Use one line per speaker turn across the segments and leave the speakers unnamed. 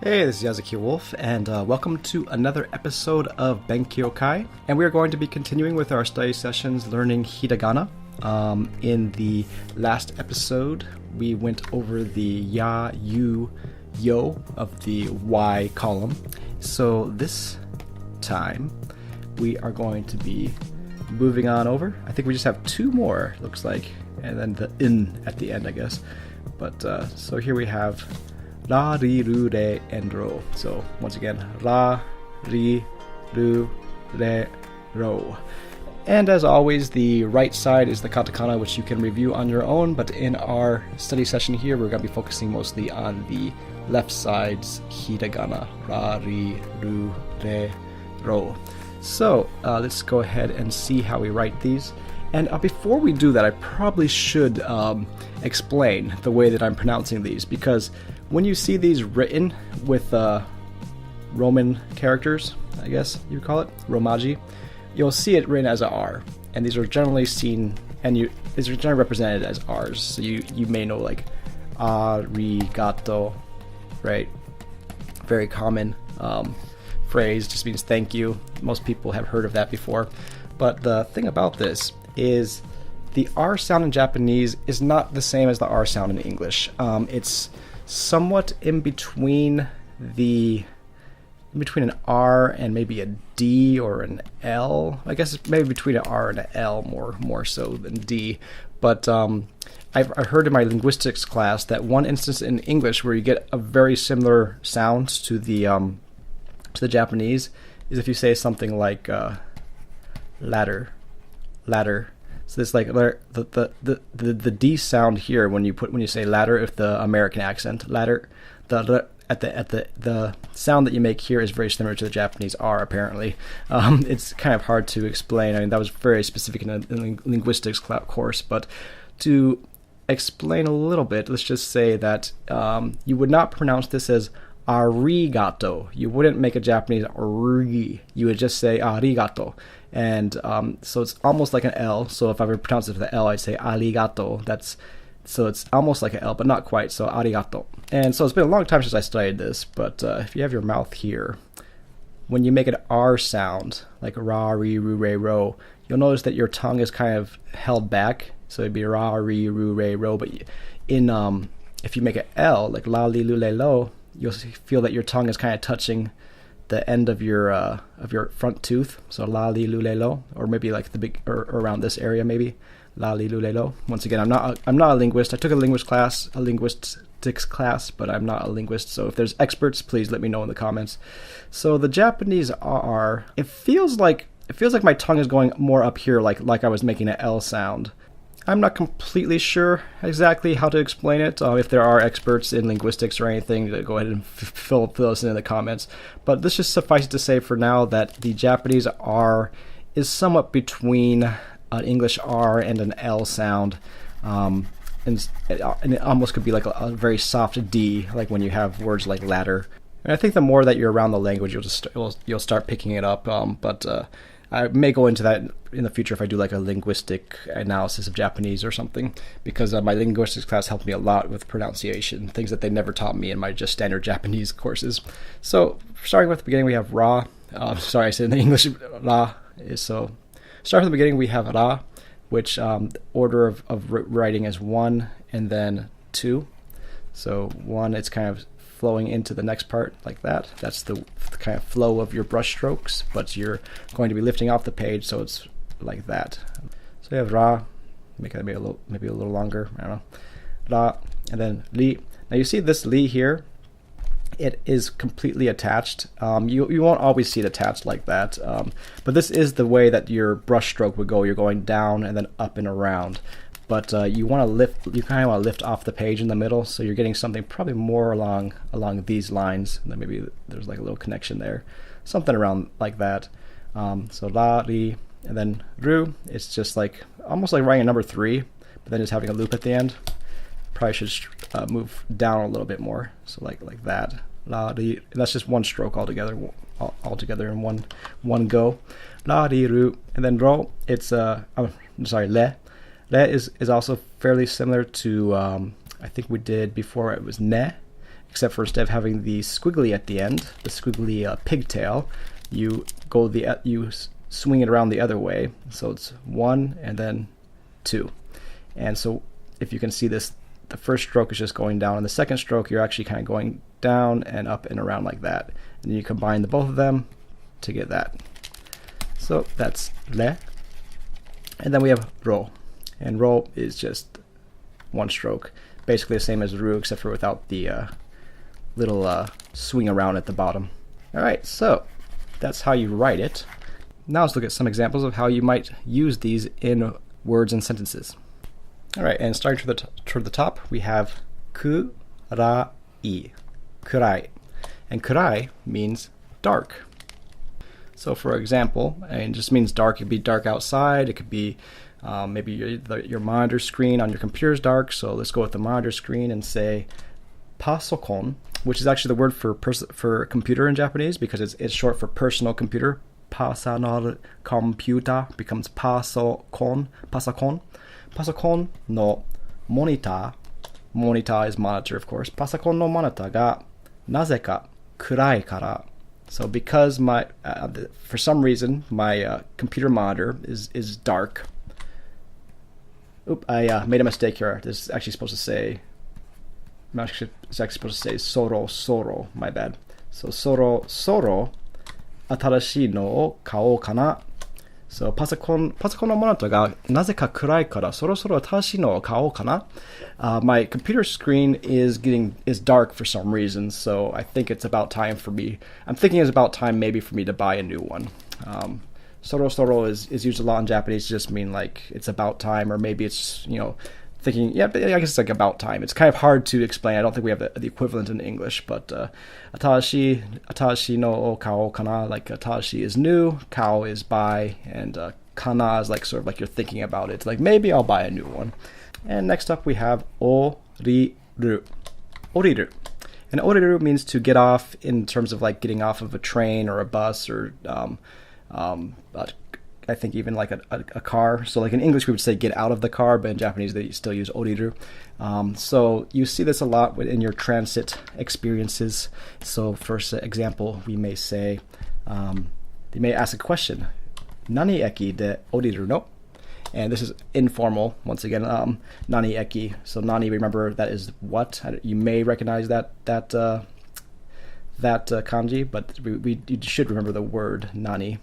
Hey, this is Yazuki Wolf, and welcome to another episode of BenkyouKai. And we are going to be continuing with our study sessions learning Hiragana. In the last episode, we went over the ya, you, yo of the Y column. So this time, we are going to be moving on over. I think we just have two more, looks like, and then the in at the end, I guess. But so here we have ra, ri, ru, re, and ro. So once again, ra, ri, ru, re, ro. And as always, the right side is the katakana, which you can review on your own. But in our study session here, we're going to be focusing mostly on the left side's hiragana, ra, ri, ru, re, ro. So let's go ahead and see how we write these. And before we do that, I probably should explain the way that I'm pronouncing these, because when you see these written with Roman characters, I guess you would call it, Romaji, you'll see it written as a R. And these are generally seen, and these are generally represented as R's. So you may know like arigato, right? Very common phrase, just means thank you. Most people have heard of that before. But the thing about this is the R sound in Japanese is not the same as the R sound in English. It's somewhat in between an R and maybe a D or an L. I guess it's maybe between an R and an L more so than D. But I heard in my linguistics class that one instance in English where you get a very similar sound to the Japanese is if you say something like ladder. So this like the D sound here when you say ladder, if the American accent ladder, the sound that you make here is very similar to the Japanese R. Apparently, it's kind of hard to explain. I mean, that was very specific in a linguistics course, but to explain a little bit, let's just say that you would not pronounce this as arigato. You wouldn't make a Japanese ri. You would just say arigato. And so it's almost like an L. So if I were to pronounce it with the L, I'd say arigato. So it's almost like an L, but not quite. So arigato. And so it's been a long time since I studied this, but if you have your mouth here, when you make an R sound, like ra, ri, ru, re, ro, you'll notice that your tongue is kind of held back. So it'd be ra, ri, ru, re, ro. But if you make an L, like la, li, lu, le, lo, you'll feel that your tongue is kind of touching the end of your front tooth, so la li lu le lo, or maybe like the big or around this area maybe la li lu le lo. Once again, I'm not a linguist. I took a linguistics class, but I'm not a linguist. So if there's experts, please let me know in the comments. So the Japanese R, it feels like my tongue is going more up here, like I was making an L sound. I'm not completely sure exactly how to explain it. If there are experts in linguistics or anything, go ahead and fill us in the comments. But this just suffices to say for now that the Japanese R is somewhat between an English R and an L sound. And it almost could be like a very soft D, like when you have words like ladder. And I think the more that you're around the language, you'll start picking it up. But I may go into that in the future if I do like a linguistic analysis of Japanese or something, because my linguistics class helped me a lot with pronunciation, things that they never taught me in my just standard Japanese courses. So starting with the beginning, we have ra. Sorry, I said in the English ra. So starting from the beginning, we have ra, which order of writing is 1 and then 2. So 1, it's kind of flowing into the next part like that. That's the kind of flow of your brush strokes, but you're going to be lifting off the page, so it's like that. So you have ra, make it maybe a little longer, I don't know. Ra, and then li. Now you see this li here, it is completely attached. You won't always see it attached like that, but this is the way that your brush stroke would go. You're going down and then up and around. But you kind of want to lift off the page in the middle, so you're getting something probably more along these lines. And then maybe there's like a little connection there, something around like that. So la, ri, and then ru. It's just like almost like writing a number 3, but then just having a loop at the end. Probably should move down a little bit more, so like that. La, ri. And that's just one stroke altogether in one go. La, ri, ru, and then ro. It's le. Le is also fairly similar to I think we did before. It was ne, except for instead of having the squiggly at the end, the squiggly pigtail, you swing it around the other way. So it's 1 and then 2. And so if you can see this, the first stroke is just going down, and the second stroke you're actually kind of going down and up and around like that. And then you combine the both of them to get that. So that's le. And then we have ro. And ro is just one stroke. Basically the same as ru, except for without the little swing around at the bottom. Alright, so that's how you write it. Now let's look at some examples of how you might use these in words and sentences. Alright, and starting toward the top, we have kurai. Kurai. And kurai means dark. So for example, it just means dark. It could be dark outside. It could be maybe your monitor screen on your computer is dark. So let's go with the monitor screen and say pasokon, which is actually the word for computer in Japanese because it's short for personal computer. Personal computer becomes pasokon. Pasokon no monitor. Monitor is monitor, of course. Pasokon no monitor ga nazeka kurai kara. So because for some reason my computer monitor is dark. Oop, I made a mistake here. This is actually supposed to say. It's actually supposed to say soro. My bad. So soro. Atarashi no o kao kana. So パソコンのモニターがなぜか暗いからそろそろ新しいのを買おうかな. My computer screen is dark for some reason, so I think it's about time for me. I'm thinking it's about time maybe for me to buy a new one. Soro is used a lot in Japanese to just mean like it's about time, or maybe it's thinking, yeah, I guess it's like about time. It's kind of hard to explain. I don't think we have the equivalent in English, but atarashi no o kao kana, like atarashi is new, kao is buy, and kana is like sort of like you're thinking about it. Like maybe I'll buy a new one. And next up we have oriru. Oriru. And oriru means to get off in terms of like getting off of a train or a bus or I think even like a car. So like in English we would say get out of the car, but in Japanese they still use oriru. So you see this a lot in your transit experiences. So first example, we may say, they may ask a question, Nani eki de oriru no? And this is informal, once again, nani eki. So nani, remember, that is what? You may recognize that kanji, but you should remember the word nani.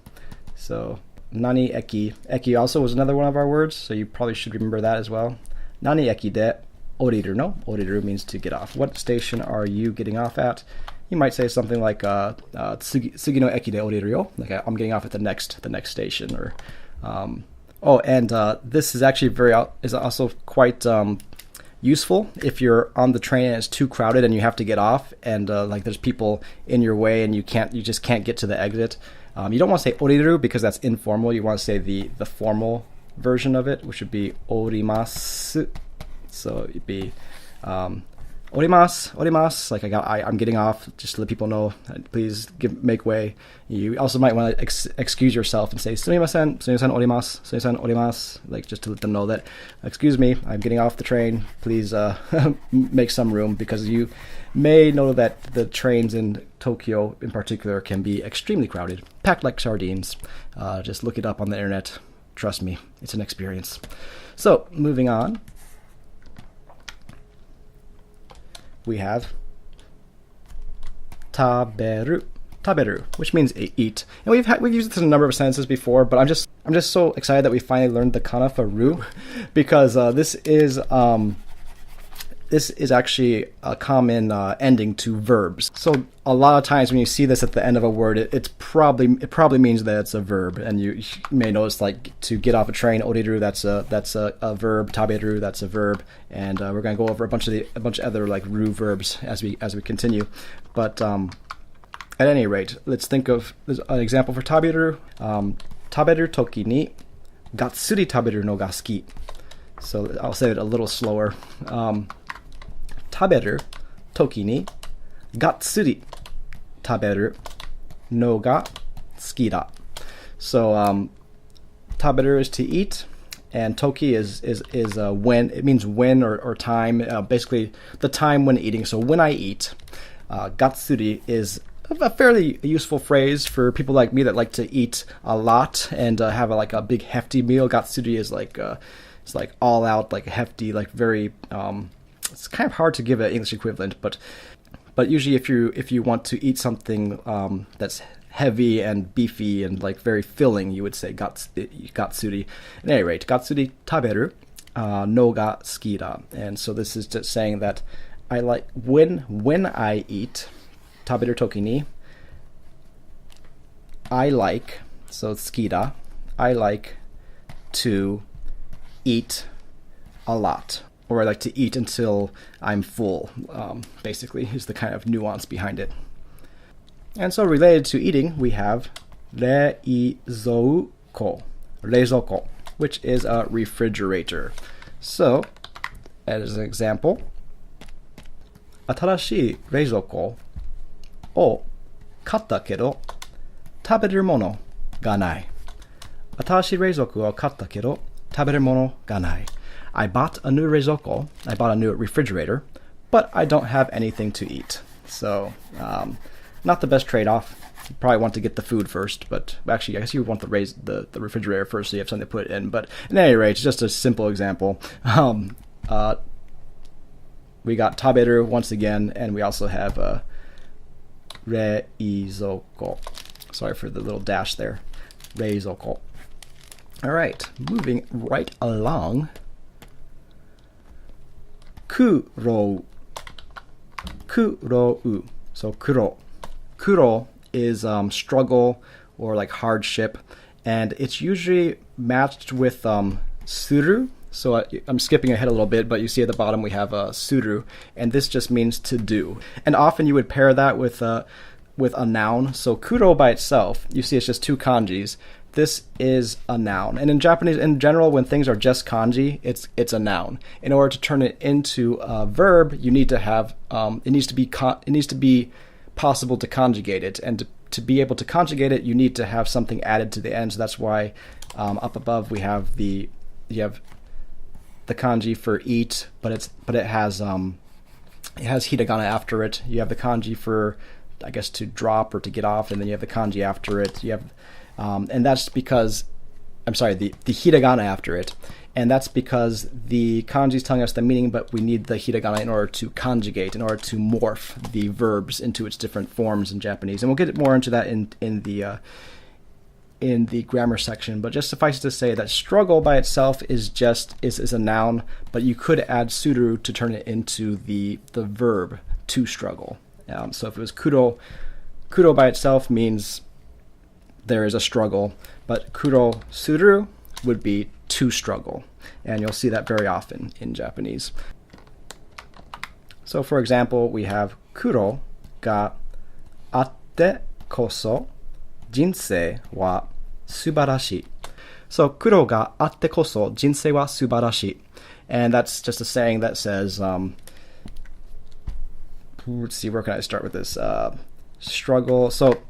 So nani eki. Eki also was another one of our words, so you probably should remember that as well. Nani eki de oriru no? Oriru means to get off. What station are you getting off at? You might say something like tsugi no eki de oriru yo, like I'm getting off at the next station, or this is actually is also quite useful if you're on the train and it's too crowded and you have to get off, and like there's people in your way and you just can't get to the exit. You don't want to say oriru because that's informal. You want to say the formal version of it, which would be orimasu. So it'd be orimasu. Like I'm getting off. Just to let people know, please make way. You also might want to excuse yourself and say sumimasen orimasu. Like just to let them know that, excuse me, I'm getting off the train. Please make some room, because you may know that the trains in Tokyo in particular can be extremely crowded, packed like sardines. Just look it up on the internet. Trust me, it's an experience. So moving on, we have taberu, which means eat. And we've used this in a number of sentences before, but I'm just so excited that we finally learned the kana for ru, because this is actually a common ending to verbs. So a lot of times when you see this at the end of a word, it probably means that it's a verb. And you may notice, like, to get off a train, oriru, that's a verb. Taberu, that's a verb. And we're going to go over a bunch of other like ru verbs as we continue. But at any rate, let's think of an example for taberu. Taberu toki ni gatsuri taberu no ga suki. So I'll say it a little slower. Taberu toki ni gatsuri taberu no ga suki da. So taberu is to eat, and toki is when. It means when or time. Basically the time when eating. So when I eat. Gatsuri is a fairly useful phrase for people like me that like to eat a lot and have like a big hefty meal. Gatsuri is like it's like all out, like hefty, like very. It's kind of hard to give an English equivalent, but usually if you want to eat something that's heavy and beefy and like very filling, you would say gatsuri. At any rate, gatsuri taberu no ga suki da. And so this is just saying that I like when I eat taberu toki ni I like, so suki da, I like to eat a lot, or I like to eat until I'm full, basically, is the kind of nuance behind it. And so related to eating, we have reizouko, which is a refrigerator. So, as an example, 新しい冷蔵庫を買ったけど食べるものがない。新しい冷蔵庫を買ったけど食べるものがない。I bought a new reizouko, I bought a new refrigerator, but I don't have anything to eat. So, not the best trade-off. You probably want to get the food first, but actually, I guess you want the refrigerator first so you have something to put it in. But at any rate, it's just a simple example. We got taberu once again, and we also have reizouko. Sorry for the little dash there. Reizouko. All right, moving right along. Kurou. So kuro. Kuro is struggle or like hardship, and it's usually matched with suru. So I'm skipping ahead a little bit, but you see at the bottom we have suru, and this just means to do. And often you would pair that with a noun. So kuro by itself, you see it's just two kanjis. This is a noun. And in Japanese, in general, when things are just kanji, it's a noun. In order to turn it into a verb, you need to have it needs to be possible to conjugate it, and to be able to conjugate it, you need to have something added to the end. So that's why up above you have the kanji for eat, but it has hiragana after it. You have the kanji for, I guess, to drop or to get off, and then you have the kanji after it. You have and that's because, I'm sorry, the hiragana after it. And that's because the kanji is telling us the meaning, but we need the hiragana in order to conjugate, in order to morph the verbs into its different forms in Japanese. And we'll get more into that in the grammar section. But just suffice it to say that struggle by itself is a noun, but you could add suru to turn it into the verb to struggle. So if it was kuro by itself means there is a struggle, but kuro suru would be to struggle, and you'll see that very often in Japanese. So for example, we have kuro ga atte koso jinsei wa subarashii. So kuro ga atte koso jinsei wa subarashii, and that's just a saying that says, let's see, where can I start with this? Struggle. So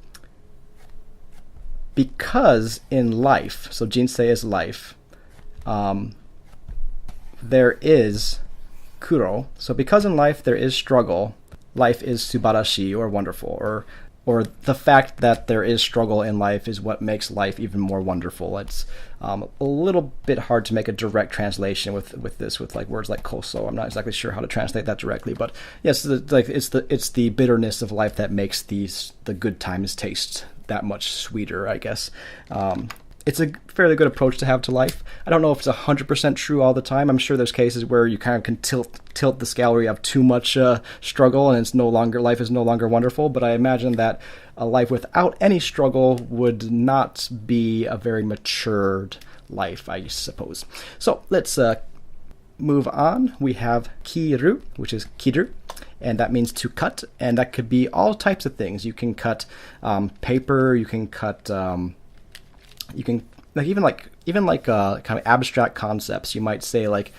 because in life, so jinsei is life, there is kuro. So because in life there is struggle, life is subarashi, or wonderful, or the fact that there is struggle in life is what makes life even more wonderful. It's a little bit hard to make a direct translation with this, with like words like koso. I'm not exactly sure how to translate that directly, but yes, it's the bitterness of life that makes the good times taste that much sweeter, I guess. It's a fairly good approach to have to life. I don't know if it's 100% true all the time. I'm sure there's cases where you kind of can tilt the scale where you have too much struggle and life is no longer wonderful. But I imagine that a life without any struggle would not be a very matured life, I suppose. So let's move on. We have kiru, which is kiru, and that means to cut, and that could be all types of things. You can cut paper. You can cut. You can even kind of abstract concepts. You might say like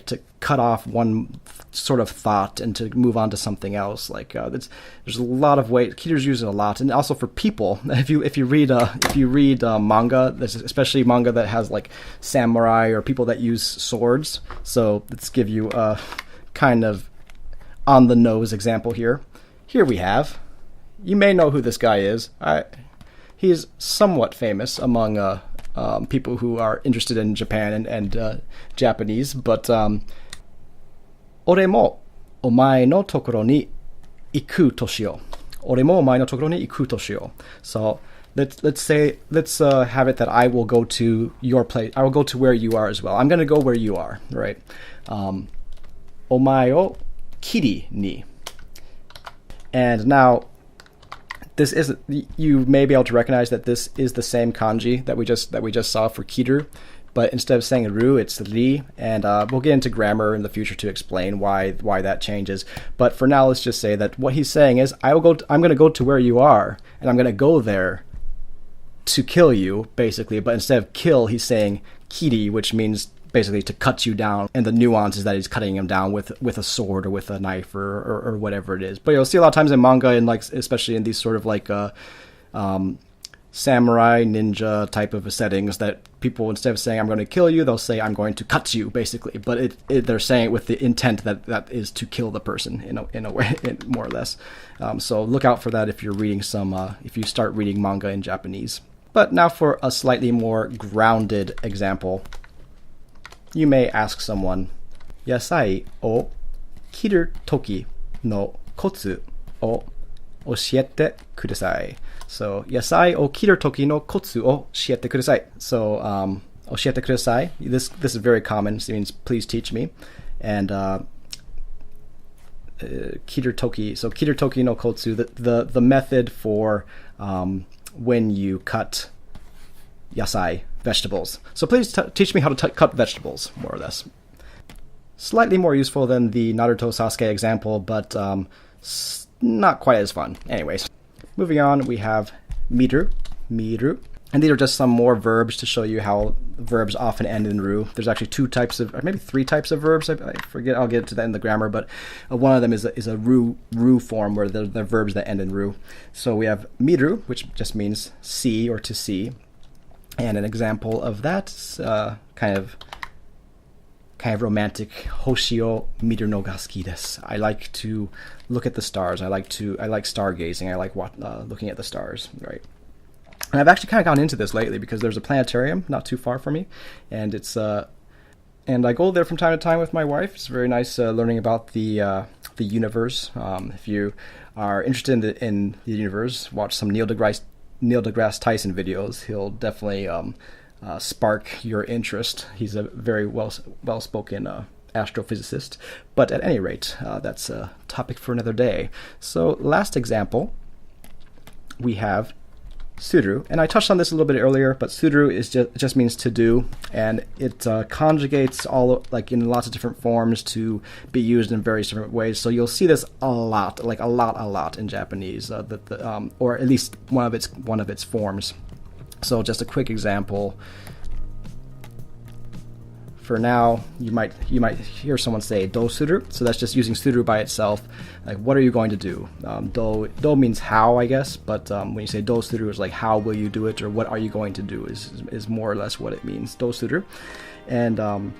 to cut off one sort of thought and to move on to something else. Like there's a lot of ways. Kiru's used it a lot, and also for people. If you read manga, especially manga that has like samurai or people that use swords. So let's give you a kind of on the nose example here. here we have. You may know who this guy is. He is somewhat famous among people who are interested in Japan and Japanese, but 俺もお前のところに行くとしよう。俺もお前のところに行くとしよう。So let's have it that I will go to your place. I will go to where you are as well. I'm going to go where you are, right? お前を切りに. And now, this isn't. You may be able to recognize that this is the same kanji that we just saw for kiru, but instead of saying ru, it's ri, and we'll get into grammar in the future to explain why that changes. But for now, let's just say that what he's saying is, I'm going to go to where you are, and I'm going to go there to kill you, basically. But instead of kill, he's saying kiri, which means basically to cut you down, and the nuance is that he's cutting him down with a sword or with a knife or whatever it is. But you'll see a lot of times in manga, and like especially in these sort of like samurai ninja type of settings, that people, instead of saying I'm going to kill you, they'll say I'm going to cut you, basically. But they're saying it with the intent that is to kill the person in a way, more or less. So look out for that if you're reading if you start reading manga in Japanese. But now for a slightly more grounded example. You may ask someone, 野菜を切る時のコツを教えてください. So, 野菜を切る時のコツを教えてください. So, 教えてください. This is very common. It means please teach me. And 切る時. So, 切る時のコツ, the method for when you cut yasai, vegetables. So please teach me how to cut vegetables, more or less. Slightly more useful than the Naruto Sasuke example, but not quite as fun. Anyways, moving on, we have miru. And these are just some more verbs to show you how verbs often end in ru. There's actually or maybe three types of verbs. I forget. I'll get to that in the grammar, but one of them is a ru form, where they're verbs that end in ru. So we have miru, which just means see or to see. And an example of that is kind of romantic. Hoshi o miru no ga suki desu. I like to look at the stars. I like stargazing. I like looking at the stars, right? And I've actually kind of gone into this lately because there's a planetarium not too far from me, and it's and I go there from time to time with my wife. It's very nice learning about the universe. If you are interested in the universe, watch some Neil deGrasse Tyson videos. He'll definitely spark your interest. He's a very well-spoken astrophysicist. But at any rate, that's a topic for another day. So last example, we have suru. And I touched on this a little bit earlier, but suru just means to do, and it conjugates all like in lots of different forms to be used in various different ways. So you'll see this a lot in Japanese, or at least one of its forms. So just a quick example. For now, you might hear someone say do suru. So that's just using suru by itself. Like, what are you going to do? Do means how, I guess, but when you say do suru, it's like how will you do it, or what are you going to do is more or less what it means. Do suru, and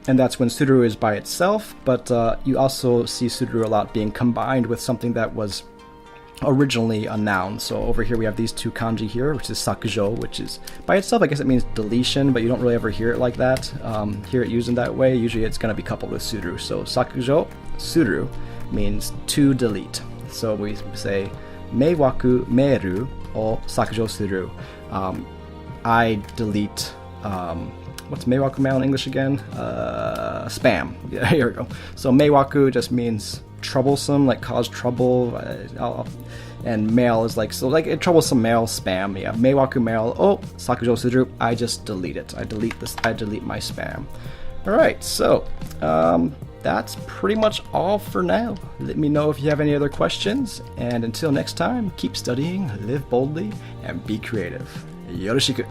that's when suru is by itself. But you also see suru a lot being combined with something that was originally a noun. So over here we have these two kanji here, which is sakujo, which is by itself, I guess it means deletion, but you don't really ever hear it like that. Hear it used in that way. Usually it's going to be coupled with suru. So sakujo, suru, means to delete. So we say meiwaku meru o sakujo suru. I delete what's meiwaku mail in English again? Spam. Yeah, here we go. So meiwaku just means troublesome, like cause trouble, and mail is like, so like troublesome mail, spam. Yeah, meiwaku mail o sakujo suru. I just delete it. I delete my spam. All right, so that's pretty much all for now. Let me know if you have any other questions, and until next time, keep studying, live boldly, and be creative. Yoroshiku.